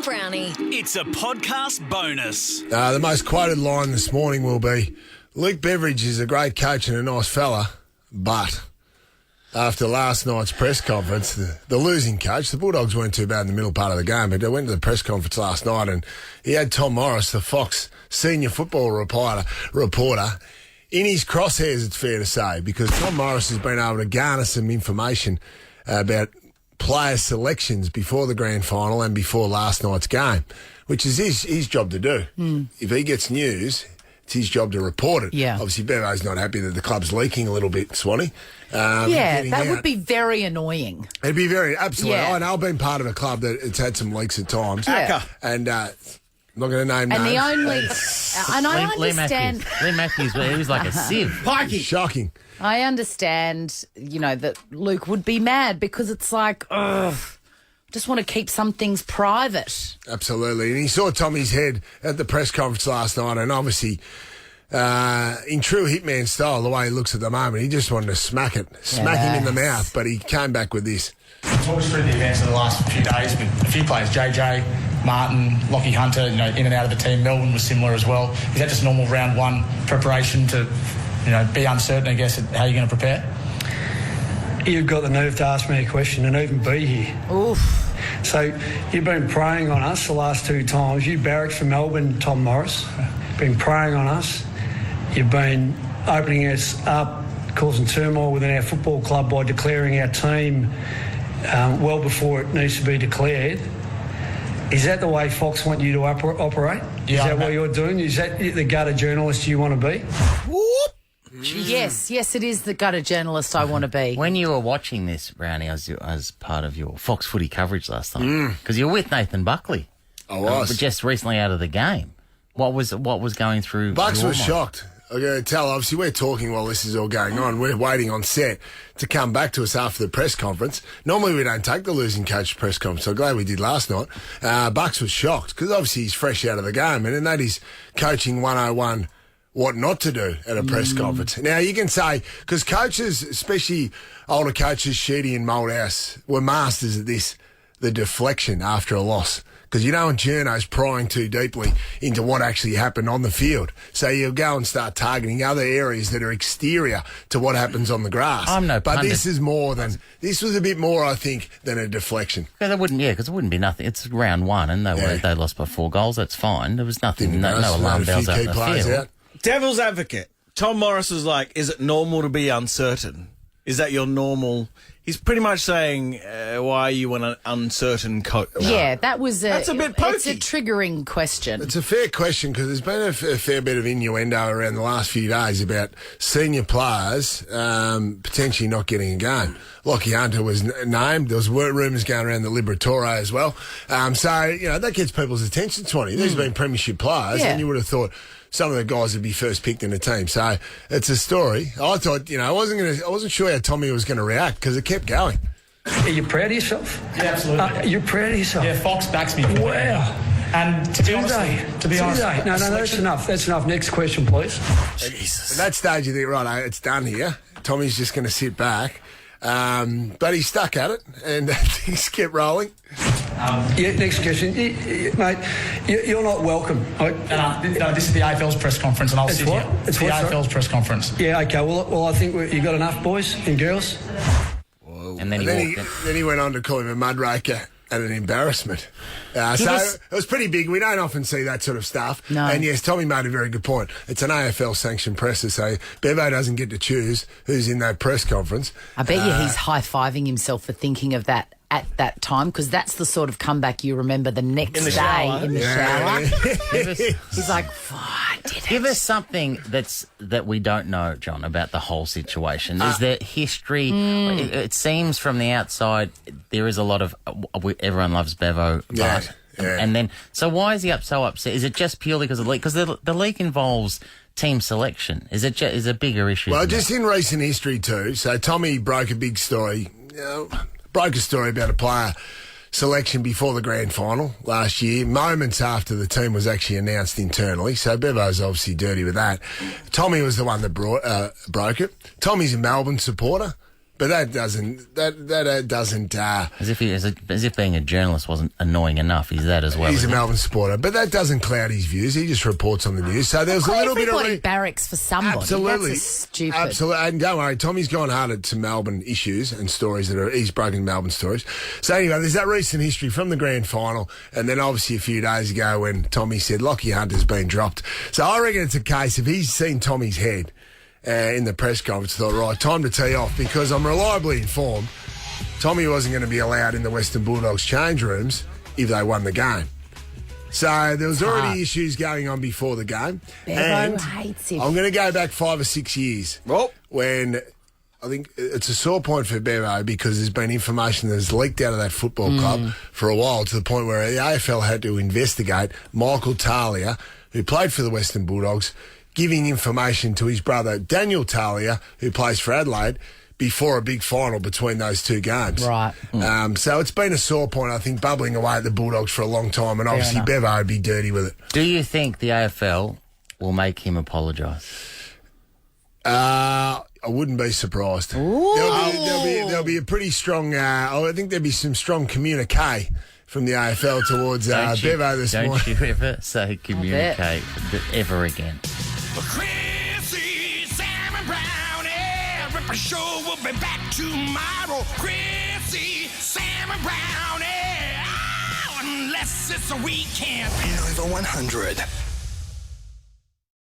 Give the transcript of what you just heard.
Browny. It's a podcast bonus. The most quoted line this morning will be, Luke Beveridge is a great coach and a nice fella, but after last night's press conference, the losing coach, the Bulldogs weren't too bad in the middle part of the game, but they went to the press conference last night and he had Tom Morris, the Fox senior football reporter, in his crosshairs, it's fair to say, because Tom Morris has been able to garner some information about player selections before the grand final and before last night's game, which is his job to do. If he gets news, it's his job to report it. Yeah. Obviously, Bevo's not happy that the club's leaking a little bit, Swanee. That would be very annoying. It'd be absolutely. Yeah. I know I've been part of a club that it's had some leaks at times. Yeah. And I'm not going to name names. And the only... and I understand... Lee Matthews, he was like a sieve. Pikey. Shocking. I understand, that Luke would be mad because it's like, just want to keep some things private. Absolutely. And he saw Tommy's head at the press conference last night, and obviously, in true Hitman style, the way he looks at the moment, he just wanted to smack him in the mouth, but he came back with this. Talk us through the events of the last few days with a few players, JJ, Martin, Lockie Hunter, in and out of the team. Melbourne was similar as well. Is that just normal round one preparation to, be uncertain, I guess, at how you're going to prepare? You've got the nerve to ask me a question and even be here. Oof. So you've been preying on us the last two times. You barracked for Melbourne, Tom Morris. Been preying on us. You've been opening us up, causing turmoil within our football club by declaring our team well before it needs to be declared. Is that the way Fox want you to operate? Yeah, is that what you're doing? Is that the gutter journalist you want to be? Whoop. Yes, it is the gutter journalist I want to be. When you were watching this, Brownie, as part of your Fox footy coverage last time, because you were with Nathan Buckley. I was. Just recently out of the game. What was going through Bucks your was mind? shocked. I'm going to tell, obviously, we're talking while this is all going on. We're waiting on set to come back to us after the press conference. Normally, we don't take the losing coach press conference, so glad we did last night. Bucks was shocked because obviously he's fresh out of the game, and that is coaching 101 what not to do at a press conference. Now, you can say, because coaches, especially older coaches, Sheedy and Moldhouse, were masters at this, the deflection after a loss. Because you don't want journos prying too deeply into what actually happened on the field. So you'll go and start targeting other areas that are exterior to what happens on the grass. But this is more than... This was a bit more, I think, than a deflection. Because it wouldn't be nothing. It's round one, and they lost by 4 goals. That's fine. There was nothing, no alarm bells out in the field. Devil's advocate. Tom Morris was like, is it normal to be uncertain? Is that your normal... He's pretty much saying, why are you an uncertain coach? Yeah, that's a bit pokey. It's a triggering question. It's a fair question because there's been a fair bit of innuendo around the last few days about senior players potentially not getting a game. Lockie Hunter was named. There was rumours going around the Liberatore as well. That gets people's attention, 20. These have been premiership players, and you would have thought some of the guys would be first picked in the team. So it's a story. I thought, I wasn't sure how Tommy was going to react because it kept going. Are you proud of yourself? Yeah, absolutely. You're proud of yourself? Yeah, Fox backs me. Wow. And to be honest, No, that's enough. That's enough. Next question, please. Jesus. At that stage, you think, right, it's done here. Tommy's just going to sit back. But he stuck at it and things kept rolling. Next question. Mate, you're not welcome. No, this is the AFL's press conference and I'll sit here. It's the AFL's press conference. Yeah, okay. Well, I think you've got enough, boys and girls. Whoa. And then he went on to call him a mudraker and an embarrassment. It was pretty big. We don't often see that sort of stuff. No. And yes, Tommy made a very good point. It's an AFL-sanctioned presser, so Bevo doesn't get to choose who's in that press conference. I bet you he's high-fiving himself for thinking of that at that time, because that's the sort of comeback you remember the next day in the shower. He's like, I did it. Give us something that we don't know, John, about the whole situation. Is there history? It seems from the outside there is a lot of everyone loves Bevo, but and then so why is he so upset? Is it just purely because of the leak? Because the leak involves team selection. Is a bigger issue? Well, just in recent history too. So Tommy broke a big story. Broke a story about a player selection before the grand final last year, moments after the team was actually announced internally. So Bevo's obviously dirty with that. Tommy was the one that broke it. Tommy's a Melbourne supporter. But that doesn't. As if being a journalist wasn't annoying enough. He's that as well. He's a Melbourne supporter, but that doesn't cloud his views. He just reports on the news. So there was a little bit of everybody barracks for somebody. Absolutely, That's stupid. Absolutely. And don't worry, Tommy's gone hard at some Melbourne issues and stories he's broken Melbourne stories. So anyway, there's that recent history from the grand final, and then obviously a few days ago when Tommy said Lockie Hunter's been dropped. So I reckon it's a case if he's seen Tommy's head in the press conference, thought, right, time to tee off, because I'm reliably informed Tommy wasn't going to be allowed in the Western Bulldogs change rooms if they won the game. So there was already issues going on before the game. Bevo hates him. I'm going to go back 5 or 6 years when I think it's a sore point for Bevo because there's been information that's leaked out of that football club for a while, to the point where the AFL had to investigate Michael Talia, who played for the Western Bulldogs, giving information to his brother Daniel Talia, who plays for Adelaide, before a big final between those two games. Right. So it's been a sore point, I think, bubbling away at the Bulldogs for a long time, and obviously Bevo would be dirty with it. Do you think the AFL will make him apologise? I wouldn't be surprised. There'll be a pretty strong... I think there'll be some strong communique from the AFL towards Bevo this morning. Don't you ever say communicate ever again. Chrissy, Sam and Brownie, Ripper Show will be back tomorrow. Chrissy, Sam and Brownie, unless it's a weekend. Over 100.